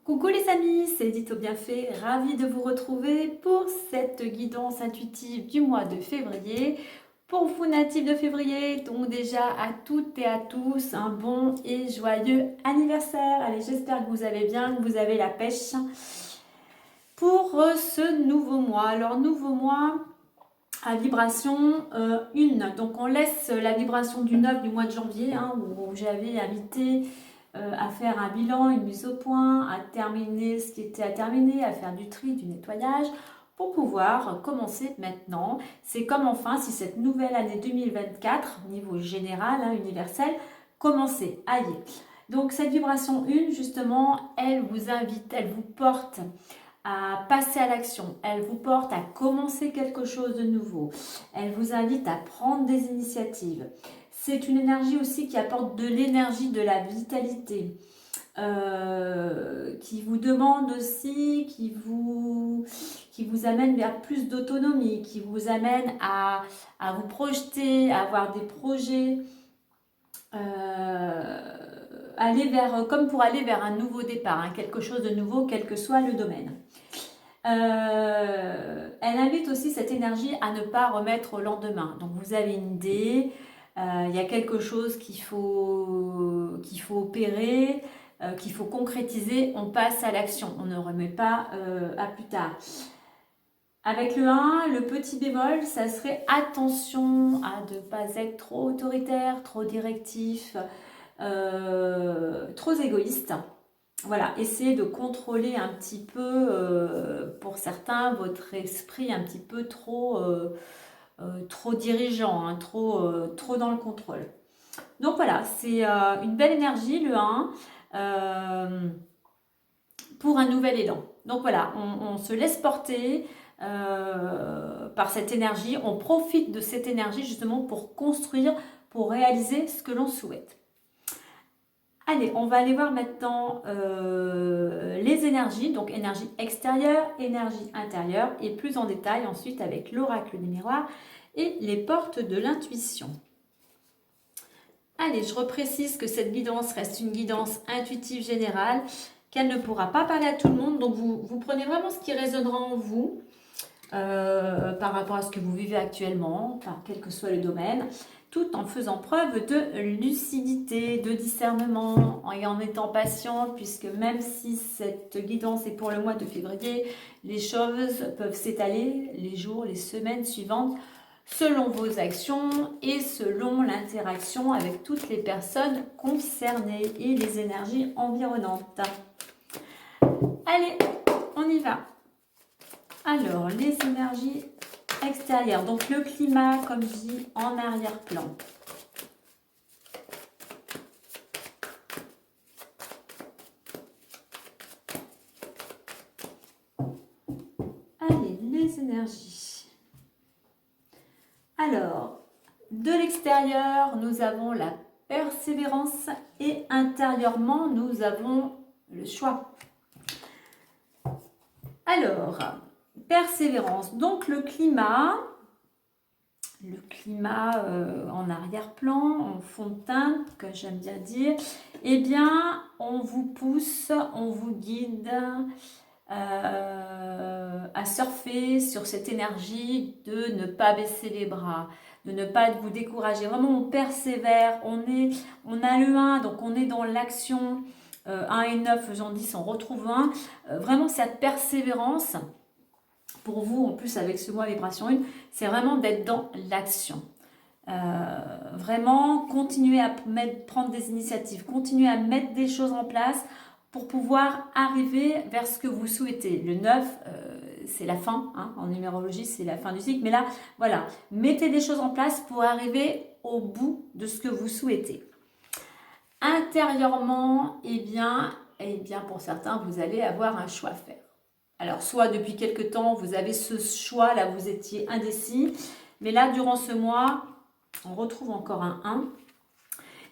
Coucou les amis, c'est Edith au Bienfait, ravie de vous retrouver pour cette guidance intuitive du mois de février. Pour vous natifs de février, donc déjà à toutes et à tous, un bon et joyeux anniversaire. Allez, j'espère que vous allez bien, que vous avez la pêche pour ce nouveau mois. Alors, nouveau mois à vibration 1. Donc, on laisse la vibration du 9 du mois de janvier, où j'avais invité à faire un bilan, une mise au point, à terminer ce qui était à terminer, à faire du tri, du nettoyage, pour pouvoir commencer maintenant. C'est comme enfin si cette nouvelle année 2024, au niveau général, universel, commençait. Aïe. Donc cette vibration 1, justement, elle vous invite, elle vous porte à passer à l'action, elle vous porte à commencer quelque chose de nouveau, elle vous invite à prendre des initiatives. C'est une énergie aussi qui apporte de l'énergie, de la vitalité, qui vous demande aussi, qui vous amène vers plus d'autonomie, qui vous amène à vous projeter, à avoir des projets, comme pour aller vers un nouveau départ, quelque chose de nouveau, quel que soit le domaine. Elle invite aussi cette énergie à ne pas remettre au lendemain. Donc vous avez une idée, il y a quelque chose qu'il faut opérer, qu'il faut concrétiser, on passe à l'action, on ne remet pas à plus tard. Avec le 1, le petit bémol, ça serait attention à ne pas être trop autoritaire, trop directif, trop égoïste. Voilà, essayez de contrôler un petit peu, pour certains, votre esprit un petit peu trop dirigeant, trop dans le contrôle. Donc voilà, c'est une belle énergie, le 1, pour un nouvel élan. Donc voilà, on se laisse porter par cette énergie, on profite de cette énergie justement pour construire, pour réaliser ce que l'on souhaite. Allez, on va aller voir maintenant les énergies, donc énergie extérieure, énergie intérieure, et plus en détail ensuite avec l'oracle des miroirs et les portes de l'intuition. Allez, je reprécise que cette guidance reste une guidance intuitive générale, qu'elle ne pourra pas parler à tout le monde, donc vous prenez vraiment ce qui résonnera en vous par rapport à ce que vous vivez actuellement, quel que soit le domaine, tout en faisant preuve de lucidité, de discernement et en étant patient, puisque même si cette guidance est pour le mois de février, les choses peuvent s'étaler les jours, les semaines suivantes, selon vos actions et selon l'interaction avec toutes les personnes concernées et les énergies environnantes. Allez, on y va. Alors, les énergies extérieures, donc le climat, comme je dis, en arrière-plan. Allez, les énergies. Alors, de l'extérieur, nous avons la persévérance et intérieurement, nous avons le choix. Alors, persévérance, donc le climat en arrière-plan, en fond de teinte, que j'aime bien dire, eh bien, on vous pousse, on vous guide à surfer sur cette énergie de ne pas baisser les bras, de ne pas vous décourager. Vraiment, on persévère, on a le 1, donc on est dans l'action. 1 et 9 faisant 10, on retrouve 1. Vraiment, cette persévérance, pour vous, en plus avec ce mois vibration 1, c'est vraiment d'être dans l'action. Vraiment, continuer à prendre des initiatives, continuer à mettre des choses en place pour pouvoir arriver vers ce que vous souhaitez. Le 9, c'est la fin, en numérologie, c'est la fin du cycle. Mais là, voilà, mettez des choses en place pour arriver au bout de ce que vous souhaitez. Intérieurement, eh bien, pour certains, vous allez avoir un choix à faire. Alors, soit depuis quelque temps, vous avez ce choix, là, vous étiez indécis. Mais là, durant ce mois, on retrouve encore un 1.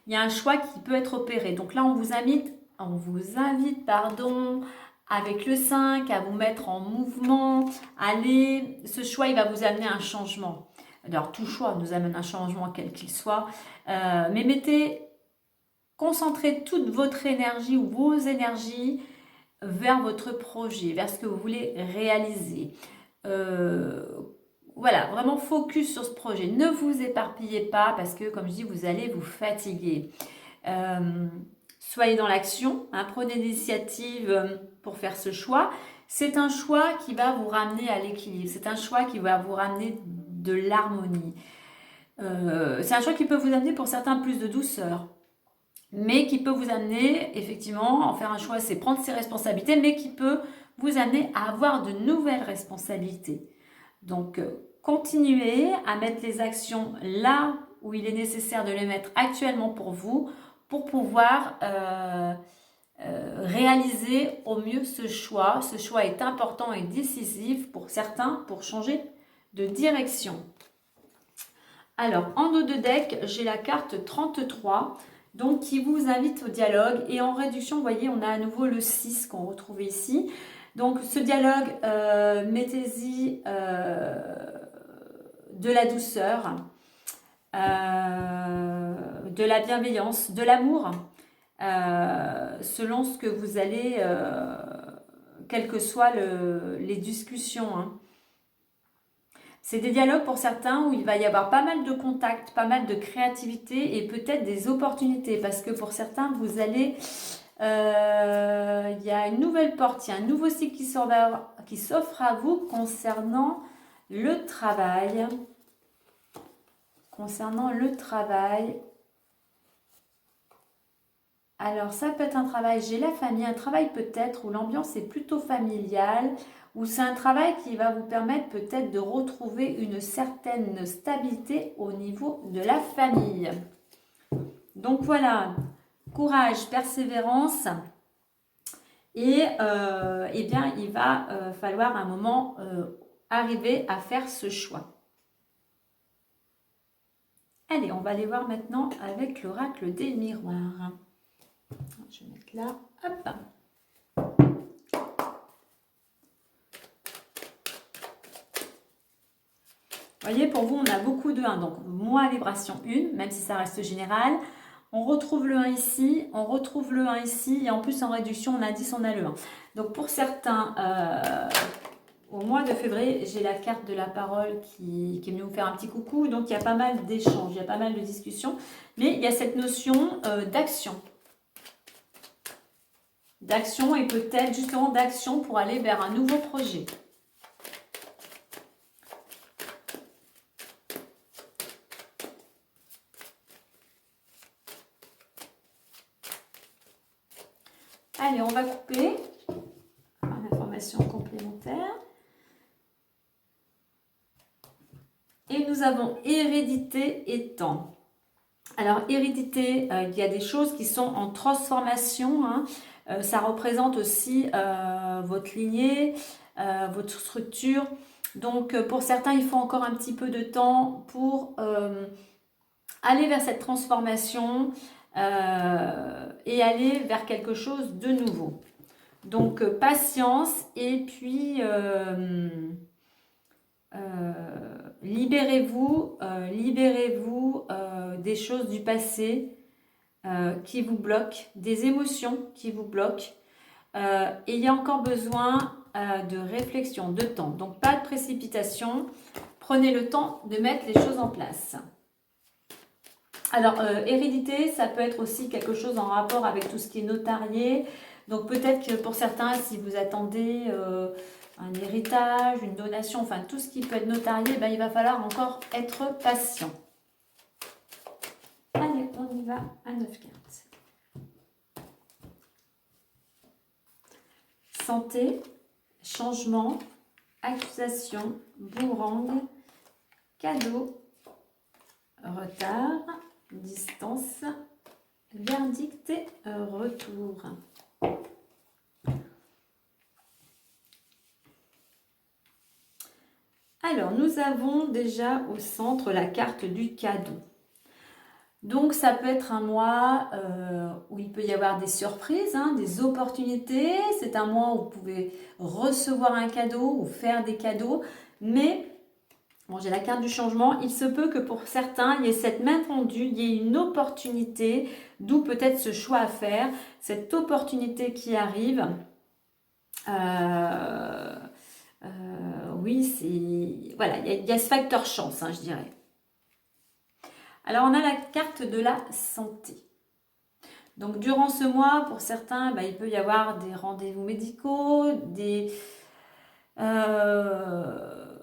il y a un choix qui peut être opéré. Donc là, on vous invite, pardon, avec le 5, à vous mettre en mouvement. Allez, ce choix, il va vous amener un changement. Alors, tout choix nous amène un changement, quel qu'il soit. Mais concentrez toute votre énergie ou vos énergies vers votre projet, vers ce que vous voulez réaliser. Voilà, vraiment focus sur ce projet. Ne vous éparpillez pas parce que, comme je dis, vous allez vous fatiguer. Soyez dans l'action, hein, prenez l'initiative pour faire ce choix. C'est un choix qui va vous ramener à l'équilibre. C'est un choix qui va vous ramener de l'harmonie. C'est un choix qui peut vous amener pour certains plus de douceur, mais qui peut vous amener, effectivement, en faire un choix, c'est prendre ses responsabilités, mais qui peut vous amener à avoir de nouvelles responsabilités. Donc, continuez à mettre les actions là où il est nécessaire de les mettre actuellement pour vous, pour pouvoir réaliser au mieux ce choix. Ce choix est important et décisif pour certains pour changer de direction. Alors, en dos de deck, j'ai la carte 33, donc qui vous invite au dialogue. Et en réduction, vous voyez, on a à nouveau le 6 qu'on retrouve ici. Donc, ce dialogue, mettez-y de la douceur, de la bienveillance, de l'amour, selon ce que vous allez, quelles que soient les discussions, hein. C'est des dialogues pour certains où il va y avoir pas mal de contacts, pas mal de créativité et peut-être des opportunités. Parce que pour certains, vous allez... il y a une nouvelle porte, il y a un nouveau cycle qui s'offre à vous concernant le travail. Concernant le travail. Alors, ça peut être un travail, j'ai la famille, un travail peut-être où l'ambiance est plutôt familiale, ou c'est un travail qui va vous permettre peut-être de retrouver une certaine stabilité au niveau de la famille. Donc voilà, courage, persévérance, et eh bien il va falloir un moment arriver à faire ce choix. Allez, on va aller voir maintenant avec l'oracle des miroirs. Je vais mettre là, hop. Vous voyez, pour vous, on a beaucoup de 1. Donc, moins vibration 1, même si ça reste général. On retrouve le 1 ici, on retrouve le 1 ici. Et en plus, en réduction, on a 10, on a le 1. Donc, pour certains, au mois de février, j'ai la carte de la parole qui est venue vous faire un petit coucou. Donc, il y a pas mal d'échanges, il y a pas mal de discussions. Mais il y a cette notion d'action. D'action et peut-être justement d'action pour aller vers un nouveau projet. Allez, on va couper. Information complémentaire. Et nous avons hérédité et temps. Alors, hérédité, il y a des choses qui sont en transformation, hein. Ça représente aussi votre lignée, votre structure. Donc, pour certains, il faut encore un petit peu de temps pour aller vers cette transformation et aller vers quelque chose de nouveau. Donc, patience et puis libérez-vous des choses du passé qui vous bloquent, des émotions qui vous bloquent. Et il y a encore besoin de réflexion, de temps. Donc, pas de précipitation. Prenez le temps de mettre les choses en place. Alors, hérédité, ça peut être aussi quelque chose en rapport avec tout ce qui est notarié. Donc, peut-être que pour certains, si vous attendez un héritage, une donation, enfin tout ce qui peut être notarié, ben, il va falloir encore être patient. Allez, on y va à 9 cartes. Santé, changement, accusation, boomerang, cadeau, retard, distance, verdict et retour. Alors, nous avons déjà au centre la carte du cadeau. Donc, ça peut être un mois où il peut y avoir des surprises, hein, des opportunités. C'est un mois où vous pouvez recevoir un cadeau ou faire des cadeaux. Mais, bon, j'ai la carte du changement. Il se peut que pour certains, il y ait cette main tendue, il y ait une opportunité, d'où peut-être ce choix à faire. Cette opportunité qui arrive. Euh, oui, c'est... Voilà, il y a ce facteur chance, hein, je dirais. Alors, on a la carte de la santé. Donc, durant ce mois, pour certains, il peut y avoir des rendez-vous médicaux, euh,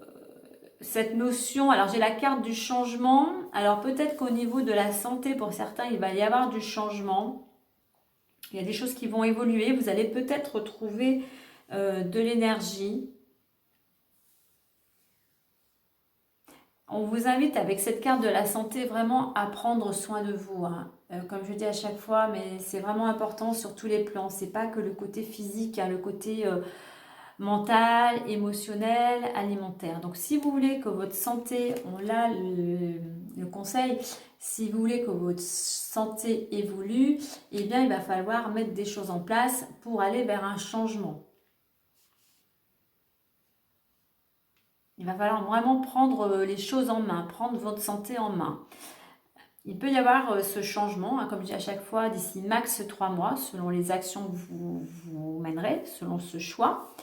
cette notion. Alors, j'ai la carte du changement. Alors, peut-être qu'au niveau de la santé, pour certains, il va y avoir du changement. Il y a des choses qui vont évoluer. Vous allez peut-être retrouver de l'énergie. On vous invite avec cette carte de la santé vraiment à prendre soin de vous, hein. Comme je dis à chaque fois, mais c'est vraiment important sur tous les plans. C'est pas que le côté physique, hein, le côté mental, émotionnel, alimentaire. Donc si vous voulez que votre santé, on l'a le conseil, si vous voulez que votre santé évolue, eh bien il va falloir mettre des choses en place pour aller vers un changement. Il va falloir vraiment prendre les choses en main, prendre votre santé en main. Il peut y avoir ce changement, hein, comme je dis à chaque fois, d'ici max 3 mois, selon les actions que vous mènerez, selon ce choix.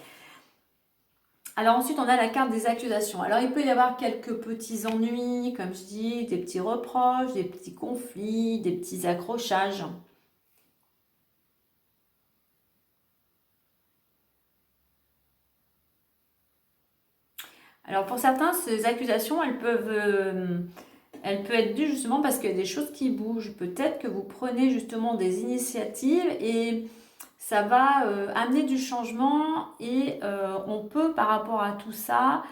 Alors ensuite, on a la carte des accusations. Alors il peut y avoir quelques petits ennuis, comme je dis, des petits reproches, des petits conflits, des petits accrochages. Alors pour certains, ces accusations, elles peuvent être dues justement parce qu'il y a des choses qui bougent. Peut-être que vous prenez justement des initiatives et ça va amener du changement et on peut par rapport à tout ça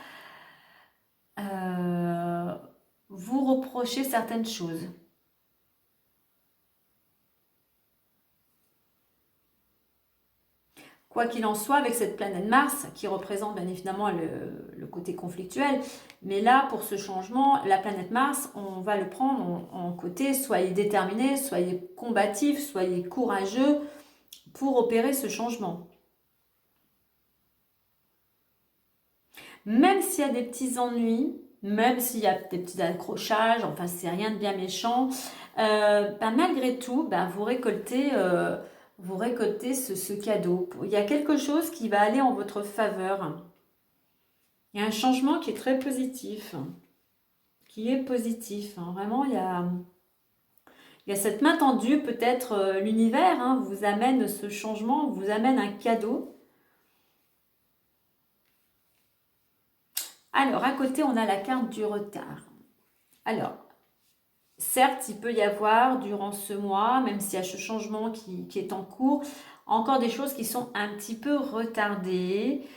euh, vous reprocher certaines choses. Quoi qu'il en soit, avec cette planète Mars, qui représente bien évidemment le côté conflictuel, mais là, pour ce changement, la planète Mars, on va le prendre en côté, soyez déterminés, soyez combatifs, soyez courageux pour opérer ce changement. Même s'il y a des petits ennuis, même s'il y a des petits accrochages, enfin c'est rien de bien méchant, malgré tout, vous récoltez ce cadeau. Il y a quelque chose qui va aller en votre faveur. Il y a un changement qui est très positif, qui est positif, hein. Vraiment, il y a cette main tendue, peut-être l'univers vous amène ce changement, vous amène un cadeau. Alors, à côté, on a la carte du retard. Alors, certes, il peut y avoir durant ce mois, même s'il y a ce changement qui est en cours, encore des choses qui sont un petit peu retardées.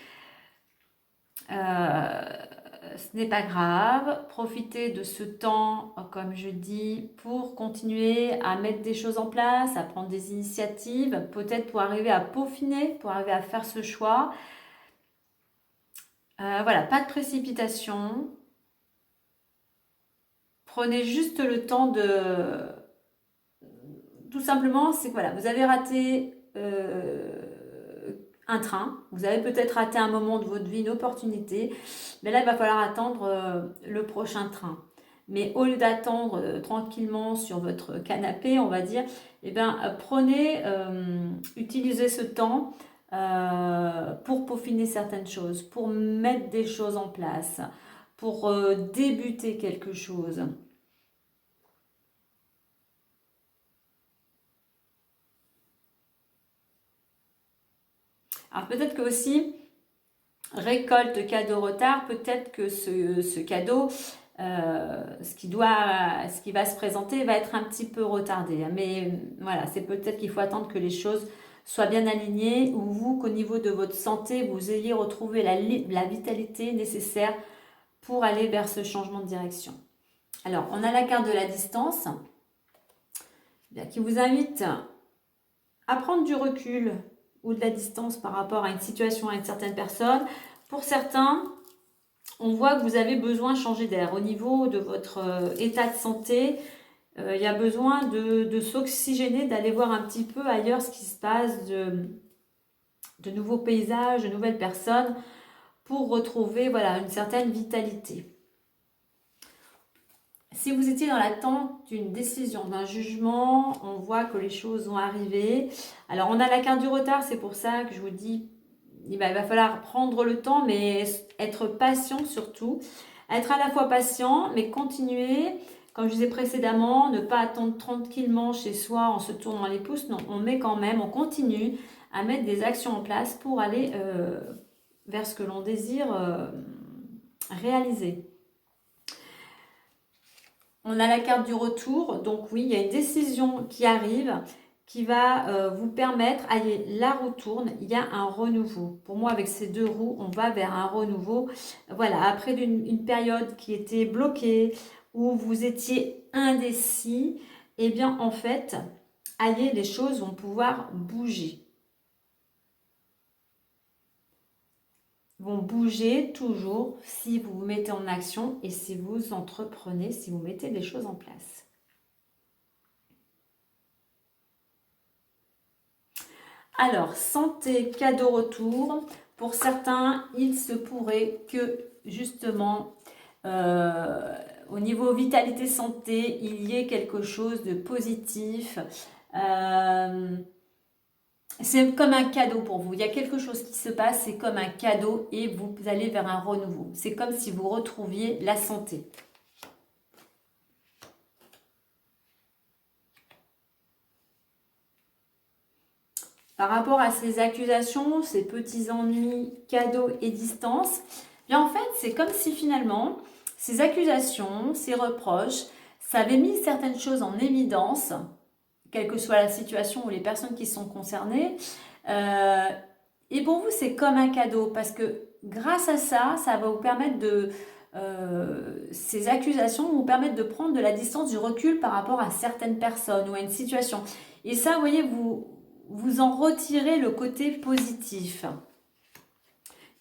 Ce n'est pas grave. Profitez de ce temps, comme je dis, pour continuer à mettre des choses en place, à prendre des initiatives, peut-être pour arriver à peaufiner, pour arriver à faire ce choix. Voilà, pas de précipitation. Prenez juste le temps de... Tout simplement, c'est que voilà, vous avez raté un train, vous avez peut-être raté un moment de votre vie, une opportunité, mais là, il va falloir attendre le prochain train. Mais au lieu d'attendre tranquillement sur votre canapé, on va dire, eh bien, utilisez ce temps pour peaufiner certaines choses, pour mettre des choses en place, pour débuter quelque chose. Alors peut-être que aussi, récolte cadeau retard, peut-être que ce cadeau, ce qui va se présenter va être un petit peu retardé. Mais voilà, c'est peut-être qu'il faut attendre que les choses soient bien alignées ou vous, qu'au niveau de votre santé, vous ayez retrouvé la vitalité nécessaire pour aller vers ce changement de direction. Alors, on a la carte de la distance qui vous invite à prendre du recul ou de la distance par rapport à une situation, à une certaine personne. Pour certains, on voit que vous avez besoin de changer d'air. Au niveau de votre état de santé, il y a besoin de s'oxygéner, d'aller voir un petit peu ailleurs ce qui se passe, de nouveaux paysages, de nouvelles personnes, pour retrouver voilà, une certaine vitalité. Si vous étiez dans l'attente d'une décision, d'un jugement, on voit que les choses vont arriver. Alors, on a la carte du retard, c'est pour ça que je vous dis, il va falloir prendre le temps, mais être patient surtout. Être à la fois patient, mais continuer, comme je disais précédemment, ne pas attendre tranquillement chez soi en se tournant les pouces. Non, on met quand même, on continue à mettre des actions en place pour aller vers ce que l'on désire réaliser. On a la carte du retour, donc oui, il y a une décision qui arrive qui va vous permettre, allez, la roue tourne, il y a un renouveau. Pour moi, avec ces deux roues, on va vers un renouveau. Voilà, après une période qui était bloquée, où vous étiez indécis, eh bien, en fait, allez, les choses vont pouvoir bouger. Vont bouger toujours si vous vous mettez en action et si vous entreprenez, si vous mettez des choses en place. Alors, santé, cadeau retour. Pour certains, il se pourrait que justement, au niveau vitalité santé, il y ait quelque chose de positif. C'est comme un cadeau pour vous. Il y a quelque chose qui se passe, c'est comme un cadeau et vous allez vers un renouveau. C'est comme si vous retrouviez la santé. Par rapport à ces accusations, ces petits ennuis, cadeaux et distance, bien en fait, c'est comme si finalement, ces accusations, ces reproches, ça avait mis certaines choses en évidence, quelle que soit la situation ou les personnes qui sont concernées. Et pour vous, c'est comme un cadeau parce que grâce à ça, ça va vous permettre ces accusations vont vous permettre de prendre de la distance, du recul par rapport à certaines personnes ou à une situation. Et ça, vous voyez, vous en retirez le côté positif.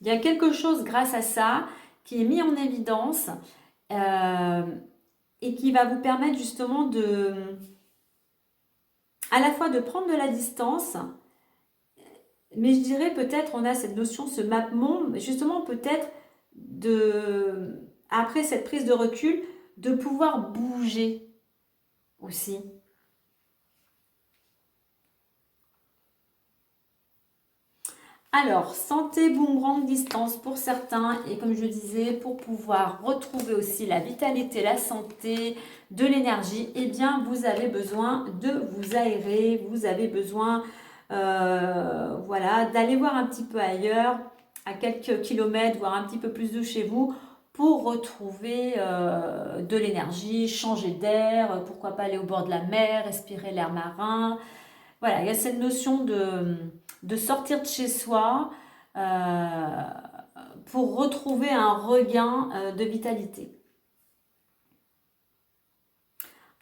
Il y a quelque chose grâce à ça qui est mis en évidence et qui va vous permettre justement à la fois de prendre de la distance, mais je dirais peut-être on a cette notion, ce map monde, justement peut-être après cette prise de recul, de pouvoir bouger aussi. Alors, santé, boomerang, distance pour certains et comme je disais, pour pouvoir retrouver aussi la vitalité, la santé, de l'énergie, eh bien vous avez besoin de vous aérer, vous avez besoin voilà, d'aller voir un petit peu ailleurs, à quelques kilomètres, voire un petit peu plus de chez vous, pour retrouver de l'énergie, changer d'air, pourquoi pas aller au bord de la mer, respirer l'air marin. Voilà, il y a cette notion de sortir de chez soi pour retrouver un regain de vitalité.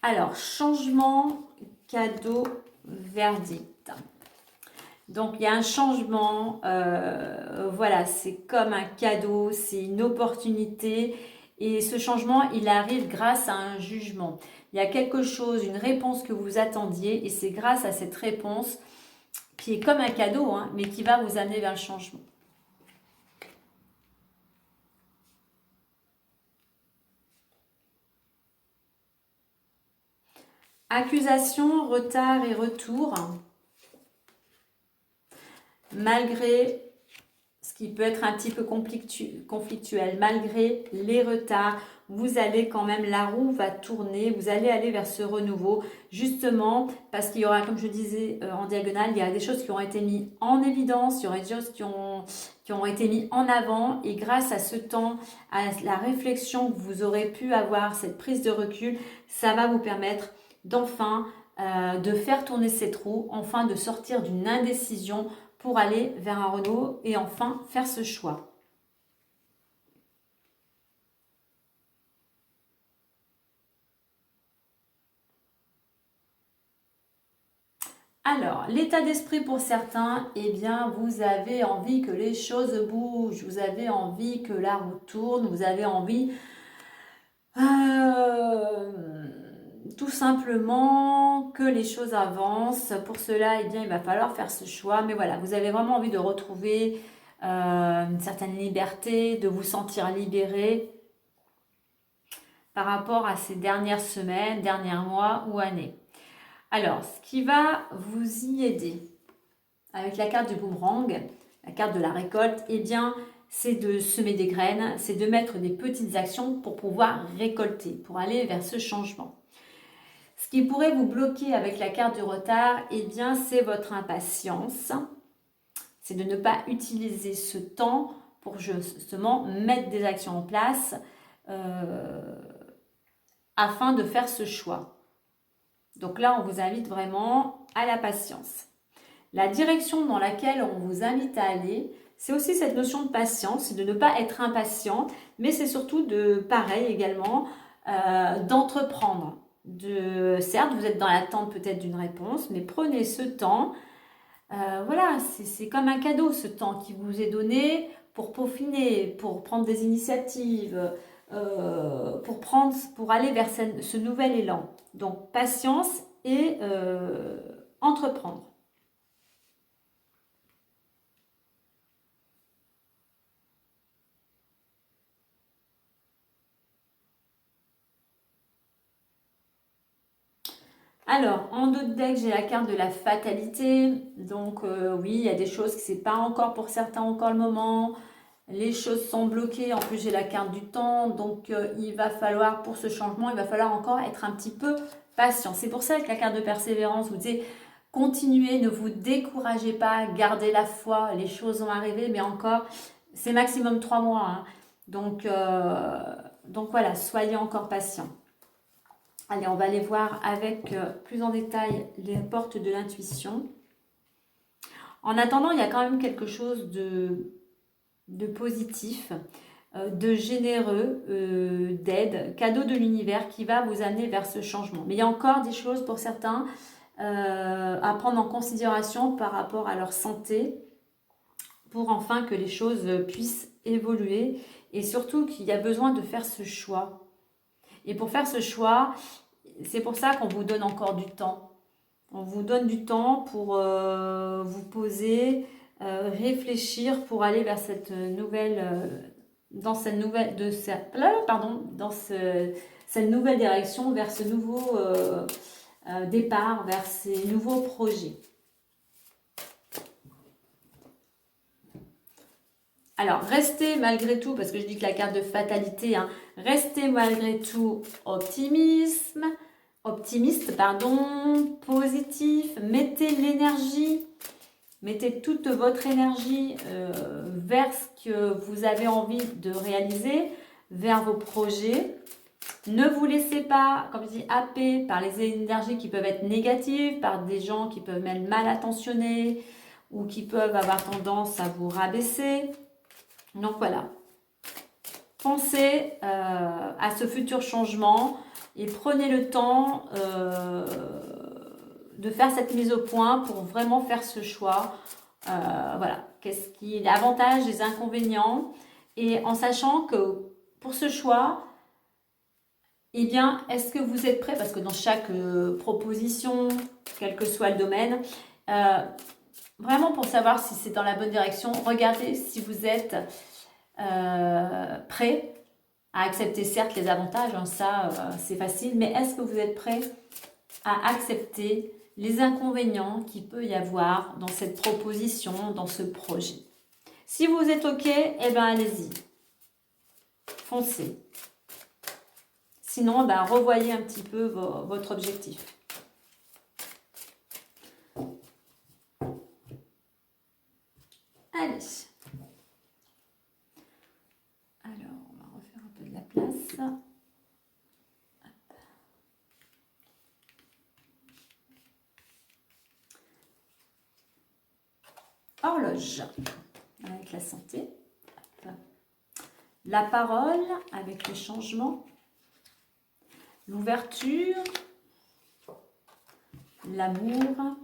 Alors, changement, cadeau, verdict. Donc, il y a un changement, voilà, c'est comme un cadeau, c'est une opportunité. Et ce changement, il arrive grâce à un jugement. Il y a quelque chose, une réponse que vous attendiez et c'est grâce à cette réponse qui est comme un cadeau, hein, mais qui va vous amener vers le changement. Accusation, retard et retour. Malgré ce qui peut être un petit peu conflictuel, malgré les retards, vous allez quand même, la roue va tourner, vous allez aller vers ce renouveau, justement parce qu'il y aura, comme je disais en diagonale, il y a des choses qui ont été mises en évidence, il y aura des choses qui ont été mises en avant et grâce à ce temps, à la réflexion que vous aurez pu avoir, cette prise de recul, ça va vous permettre d'enfin de faire tourner cette roue, enfin de sortir d'une indécision pour aller vers un renouveau et enfin faire ce choix. Alors, l'état d'esprit pour certains, eh bien, vous avez envie que les choses bougent, vous avez envie que la roue tourne, vous avez envie tout simplement que les choses avancent. Pour cela, eh bien, il va falloir faire ce choix. Mais voilà, vous avez vraiment envie de retrouver une certaine liberté, de vous sentir libéré par rapport à ces dernières semaines, derniers mois ou années. Alors, ce qui va vous y aider avec la carte du boomerang, la carte de la récolte, eh bien, c'est de semer des graines, c'est de mettre des petites actions pour pouvoir récolter, pour aller vers ce changement. Ce qui pourrait vous bloquer avec la carte du retard, eh bien, c'est votre impatience. C'est de ne pas utiliser ce temps pour justement mettre des actions en place afin de faire ce choix. Donc là, on vous invite vraiment à la patience. La direction dans laquelle on vous invite à aller, c'est aussi cette notion de patience, c'est de ne pas être impatient, mais c'est surtout pareil également, d'entreprendre. Certes, vous êtes dans l'attente peut-être d'une réponse, mais prenez ce temps. Voilà, c'est comme un cadeau ce temps qui vous est donné pour peaufiner, pour prendre des initiatives, pour aller vers ce nouvel élan. Donc patience et entreprendre. Alors, en dos de deck, j'ai la carte de la fatalité. Donc, oui, il y a des choses que c'est pas encore pour certains encore le moment. Les choses sont bloquées. En plus, j'ai la carte du temps. Donc, il va falloir, pour ce changement, il va falloir encore être un petit peu patient. C'est pour ça que la carte de persévérance vous dit continuez, ne vous découragez pas, gardez la foi. Les choses vont arriver, mais encore, c'est maximum 3 mois. Hein. Donc voilà, soyez encore patient. Allez, on va aller voir avec plus en détail les portes de l'intuition. En attendant, il y a quand même quelque chose de positif, de généreux, d'aide, cadeau de l'univers qui va vous amener vers ce changement. Mais il y a encore des choses pour certains à prendre en considération par rapport à leur santé pour enfin que les choses puissent évoluer et surtout qu'il y a besoin de faire ce choix. Et pour faire ce choix, c'est pour ça qu'on vous donne encore du temps. On vous donne du temps pour vous poser, réfléchir pour aller vers cette nouvelle, cette nouvelle direction, vers ce nouveau départ, vers ces nouveaux projets. Alors, restez malgré tout, parce que je dis que la carte de fatalité, hein, restez malgré tout optimiste, positif, mettez l'énergie, mettez toute votre énergie vers ce que vous avez envie de réaliser, vers vos projets. Ne vous laissez pas, comme je dis, happer par les énergies qui peuvent être négatives, par des gens qui peuvent être mal intentionnés ou qui peuvent avoir tendance à vous rabaisser. Donc voilà, pensez à ce futur changement et prenez le temps de faire cette mise au point pour vraiment faire ce choix. Voilà, qu'est-ce qui est l'avantage, les inconvénients, et en sachant que pour ce choix, eh bien, est-ce que vous êtes prêt? Parce que dans chaque proposition, quel que soit le domaine, vraiment pour savoir si c'est dans la bonne direction, regardez si vous êtes prêt à accepter certes les avantages, hein, ça c'est facile, mais est-ce que vous êtes prêt à accepter les inconvénients qu'il peut y avoir dans cette proposition, dans ce projet? Si vous êtes OK, eh bien allez-y, foncez. Sinon, ben, revoyez un petit peu votre objectif. Allez. Alors, on va refaire un peu de la place. Hop. Horloge, avec la santé. Hop. La parole, avec les changements. L'ouverture. L'amour.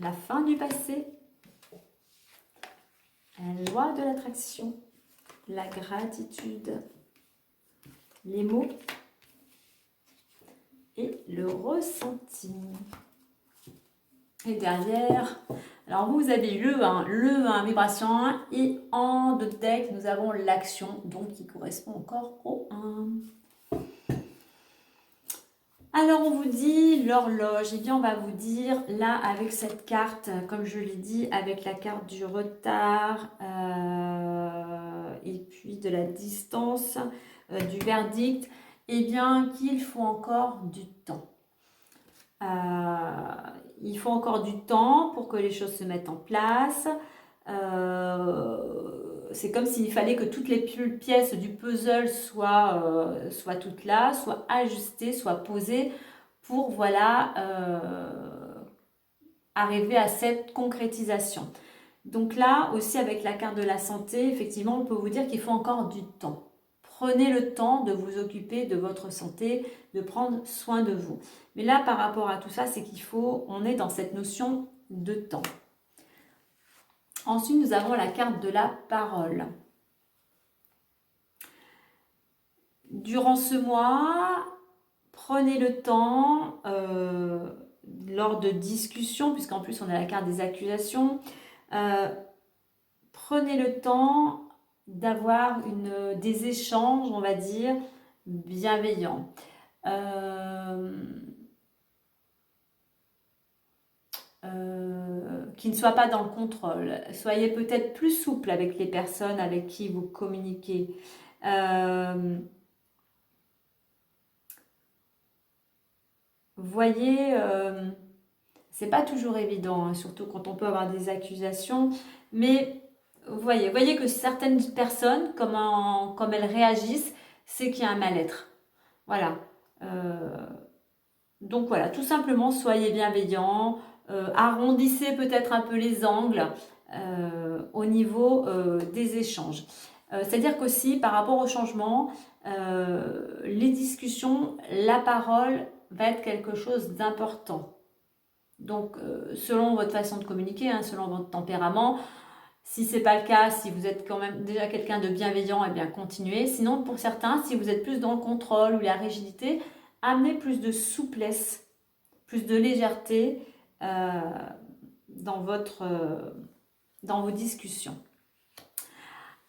La fin du passé. La loi de l'attraction, la gratitude, les mots, et le ressenti. Et derrière, alors vous avez le 1 vibration 1 et en de deck, nous avons l'action, donc qui correspond encore au 1. Alors on vous dit l'horloge, et bien on va vous dire là avec cette carte, comme je l'ai dit, avec la carte du retard et puis de la distance, du verdict, et bien qu'il faut encore du temps. Il faut encore du temps pour que les choses se mettent en place. C'est comme s'il fallait que toutes les pièces du puzzle soient toutes là, soient ajustées, soient posées pour voilà, arriver à cette concrétisation. Donc là aussi avec la carte de la santé, effectivement on peut vous dire qu'il faut encore du temps. Prenez le temps de vous occuper de votre santé, de prendre soin de vous. Mais là, par rapport à tout ça, c'est on est dans cette notion de temps. Ensuite, nous avons la carte de la parole. Durant ce mois, prenez le temps, lors de discussions, puisqu'en plus on a la carte des accusations, prenez le temps d'avoir des échanges, on va dire, bienveillants. Qui ne soient pas dans le contrôle. Soyez peut-être plus souple avec les personnes avec qui vous communiquez. Voyez, c'est pas toujours évident, hein, surtout quand on peut avoir des accusations, mais voyez que certaines personnes, comme elles réagissent, c'est qu'il y a un mal-être. Voilà. Donc voilà, tout simplement, soyez bienveillants, arrondissez peut-être un peu les angles au niveau des échanges. C'est-à-dire qu'aussi, par rapport au changement, les discussions, la parole va être quelque chose d'important. Donc, selon votre façon de communiquer, hein, selon votre tempérament, si ce n'est pas le cas, si vous êtes quand même déjà quelqu'un de bienveillant, eh bien continuez. Sinon, pour certains, si vous êtes plus dans le contrôle ou la rigidité, amenez plus de souplesse, plus de légèreté dans vos discussions.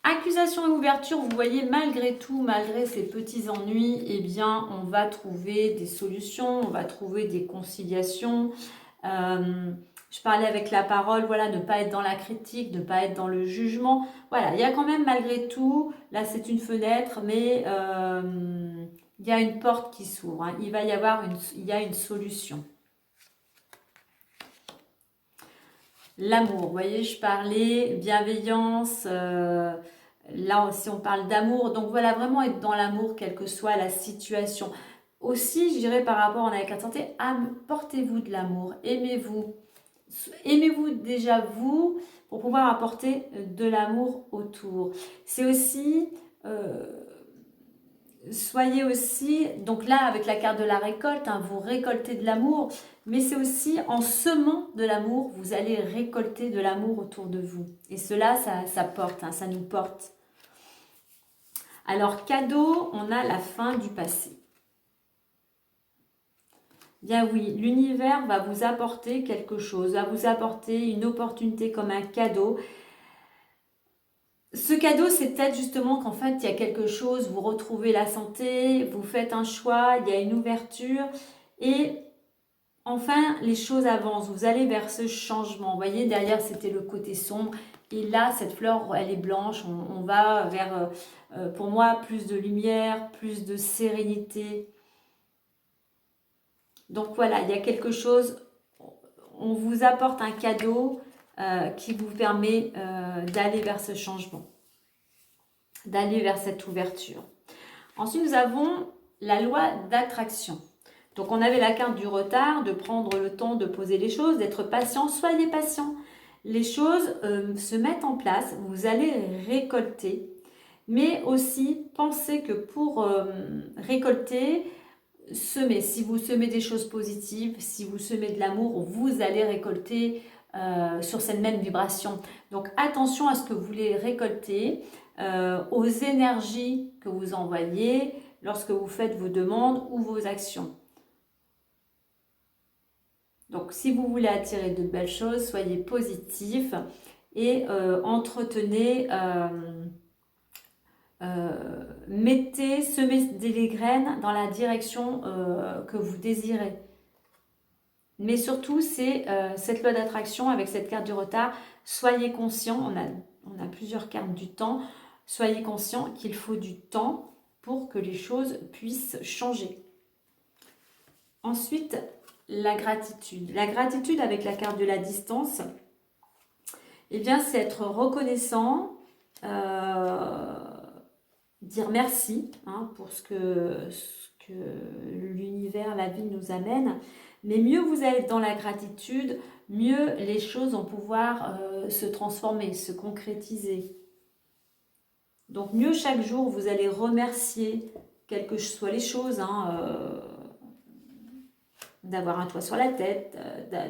Accusation et ouverture, vous voyez, malgré tout, malgré ces petits ennuis, eh bien, on va trouver des solutions, on va trouver des conciliations. Je parlais avec la parole, voilà, ne pas être dans la critique, ne pas être dans le jugement. Voilà, il y a quand même malgré tout, là c'est une fenêtre, mais il y a une porte qui s'ouvre. Hein. Il y a une solution. L'amour, vous voyez, je parlais bienveillance, là aussi on parle d'amour, donc voilà, vraiment être dans l'amour, quelle que soit la situation. Aussi, je dirais par rapport à la carte santé, apportez-vous de l'amour, aimez-vous. Aimez-vous déjà vous, pour pouvoir apporter de l'amour autour. C'est aussi... soyez aussi, donc là avec la carte de la récolte, hein, vous récoltez de l'amour, mais c'est aussi en semant de l'amour, vous allez récolter de l'amour autour de vous. Et cela, ça porte, hein, ça nous porte. Alors cadeau, on a la fin du passé. Bien oui, l'univers va vous apporter quelque chose, va vous apporter une opportunité comme un cadeau. Ce cadeau, c'est peut-être justement qu'en fait, il y a quelque chose, vous retrouvez la santé, vous faites un choix, il y a une ouverture et enfin, les choses avancent, vous allez vers ce changement. Vous voyez, derrière, c'était le côté sombre et là, cette fleur, elle est blanche, on va vers, pour moi, plus de lumière, plus de sérénité. Donc voilà, il y a quelque chose, on vous apporte un cadeau qui vous permet d'aller vers ce changement, d'aller vers cette ouverture. Ensuite, nous avons la loi d'attraction. Donc, on avait la carte du retard, de prendre le temps de poser les choses, d'être patient. Soyez patient. Les choses se mettent en place, vous allez récolter. Mais aussi, pensez que pour récolter, semer. Si vous semez des choses positives, si vous semez de l'amour, vous allez récolter sur cette même vibration. Donc attention à ce que vous voulez récolter, aux énergies que vous envoyez lorsque vous faites vos demandes ou vos actions. Donc, si vous voulez attirer de belles choses, soyez positif et entretenez, semez des graines dans la direction que vous désirez. Mais surtout, c'est cette loi d'attraction avec cette carte du retard. Soyez conscient, on a plusieurs cartes du temps. Soyez conscient qu'il faut du temps pour que les choses puissent changer. Ensuite, la gratitude. La gratitude avec la carte de la distance, eh bien, c'est être reconnaissant, dire merci pour ce que l'univers, la vie nous amène. Mais mieux vous êtes dans la gratitude, mieux les choses vont pouvoir se transformer, se concrétiser. Donc mieux chaque jour, vous allez remercier quelles que soient les choses, d'avoir un toit sur la tête,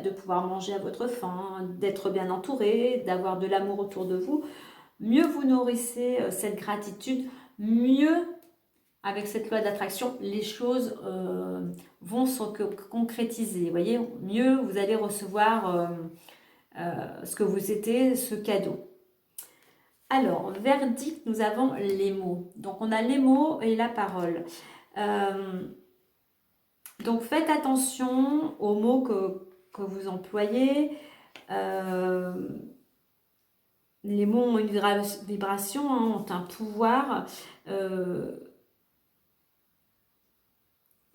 de pouvoir manger à votre faim, d'être bien entouré, d'avoir de l'amour autour de vous. Mieux vous nourrissez cette gratitude, mieux avec cette loi d'attraction, les choses vont se concrétiser. Vous voyez, mieux vous allez recevoir ce que vous étiez, ce cadeau. Alors, verdict, nous avons les mots. Donc, on a les mots et la parole. Donc, faites attention aux mots que vous employez. Les mots ont une vibration, ont un pouvoir.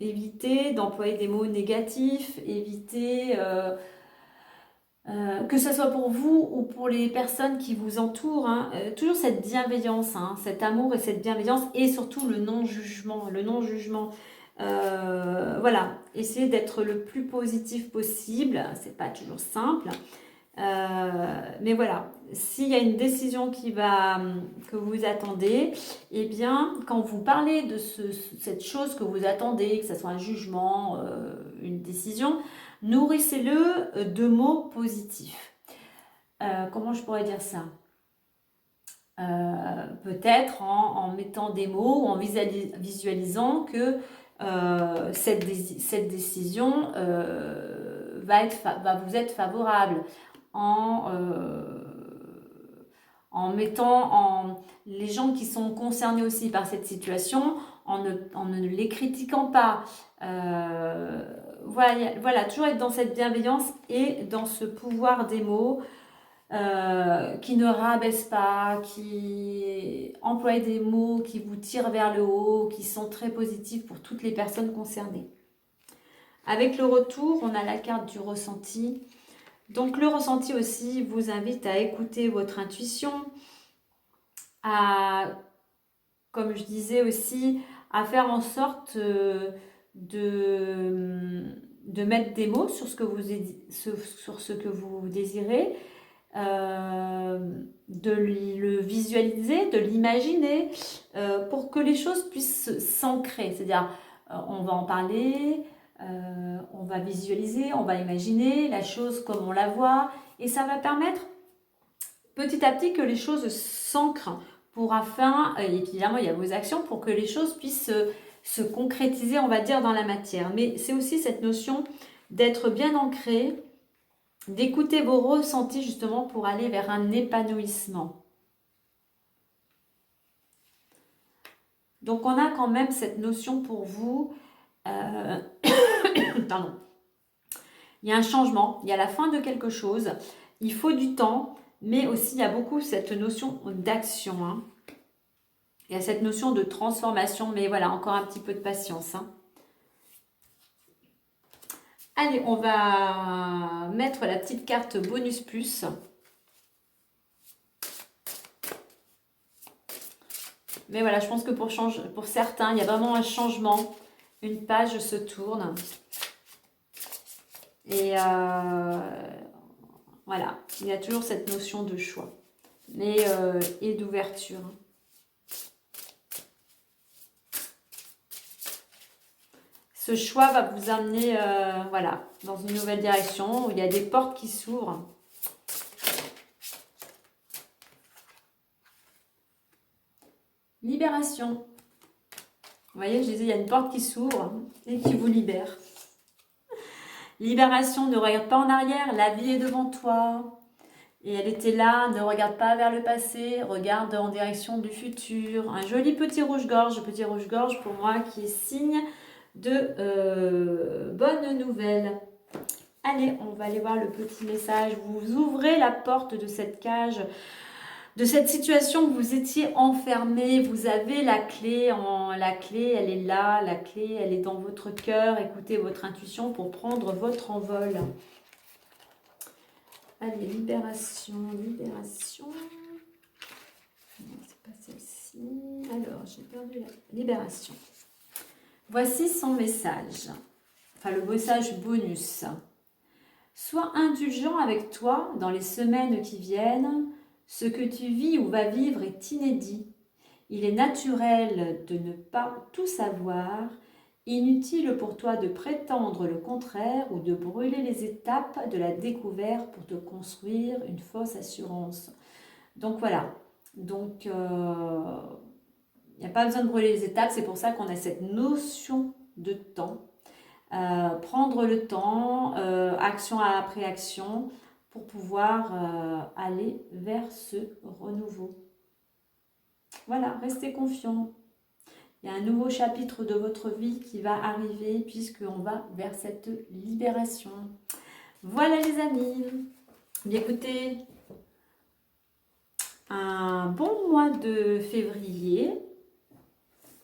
Évitez d'employer des mots négatifs, évitez que ce soit pour vous ou pour les personnes qui vous entourent, toujours cette bienveillance, cet amour et cette bienveillance et surtout le non-jugement. Voilà, essayez d'être le plus positif possible, c'est pas toujours simple. Mais voilà, s'il y a une décision que vous attendez, eh bien, quand vous parlez de cette chose que vous attendez, que ce soit un jugement, une décision, nourrissez-le de mots positifs. Comment je pourrais dire ça? Peut-être en mettant des mots ou en visualisant que cette décision va vous être favorable. En mettant les gens qui sont concernés aussi par cette situation, en ne les critiquant pas. Voilà, toujours être dans cette bienveillance et dans ce pouvoir des mots qui ne rabaissent pas, qui emploient des mots qui vous tirent vers le haut, qui sont très positifs pour toutes les personnes concernées. Avec le retour, on a la carte du ressenti. Donc le ressenti aussi vous invite à écouter votre intuition, comme je disais aussi, à faire en sorte de mettre des mots sur ce que vous désirez, de le visualiser, de l'imaginer, pour que les choses puissent s'ancrer. C'est-à-dire, on va en parler, on va visualiser, on va imaginer la chose comme on la voit, et ça va permettre petit à petit que les choses s'ancrent et évidemment il y a vos actions pour que les choses puissent se concrétiser, on va dire, dans la matière. Mais c'est aussi cette notion d'être bien ancré, d'écouter vos ressentis justement pour aller vers un épanouissement. Donc on a quand même cette notion pour vous, pardon, il y a un changement, il y a la fin de quelque chose, il faut du temps, mais aussi il y a beaucoup cette notion d'action. Il y a cette notion de transformation, mais voilà, encore un petit peu de patience. Allez, on va mettre la petite carte bonus plus. Mais voilà, je pense que pour certains, il y a vraiment un changement. Une page se tourne. Et voilà, il y a toujours cette notion de choix et d'ouverture. Ce choix va vous amener voilà, dans une nouvelle direction où il y a des portes qui s'ouvrent. Libération. Vous voyez, je disais, il y a une porte qui s'ouvre et qui vous libère. Libération, ne regarde pas en arrière, la vie est devant toi. Et elle était là, ne regarde pas vers le passé, regarde en direction du futur. Un joli petit rouge-gorge pour moi qui est signe de bonnes nouvelles. Allez, on va aller voir le petit message. Vous ouvrez la porte de cette cage, de cette situation où vous étiez enfermé. Vous avez la clé, la clé elle est là, la clé elle est dans votre cœur. Écoutez votre intuition pour prendre votre envol. Allez, libération. Non, c'est pas celle-ci. Alors, j'ai perdu la libération. Voici son message. Enfin, le message bonus. Sois indulgent avec toi dans les semaines qui viennent. Ce que tu vis ou vas vivre est inédit. Il est naturel de ne pas tout savoir. Inutile pour toi de prétendre le contraire ou de brûler les étapes de la découverte pour te construire une fausse assurance. Donc voilà. Donc, il n'y a pas besoin de brûler les étapes. C'est pour ça qu'on a cette notion de temps. Prendre le temps, action après action, pour pouvoir aller vers ce renouveau. Voilà, restez confiants. Il y a un nouveau chapitre de votre vie qui va arriver puisqu'on va vers cette libération. Voilà les amis. Bien écoutez, un bon mois de février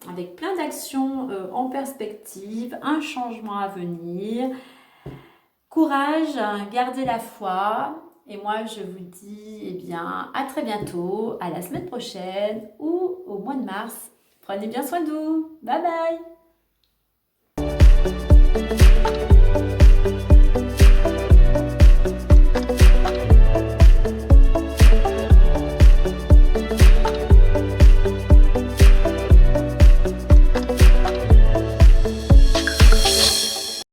avec plein d'actions en perspective, un changement à venir. Courage, gardez la foi. Et moi, je vous dis eh bien, à très bientôt, à la semaine prochaine ou au mois de mars. Prenez bien soin de vous. Bye bye.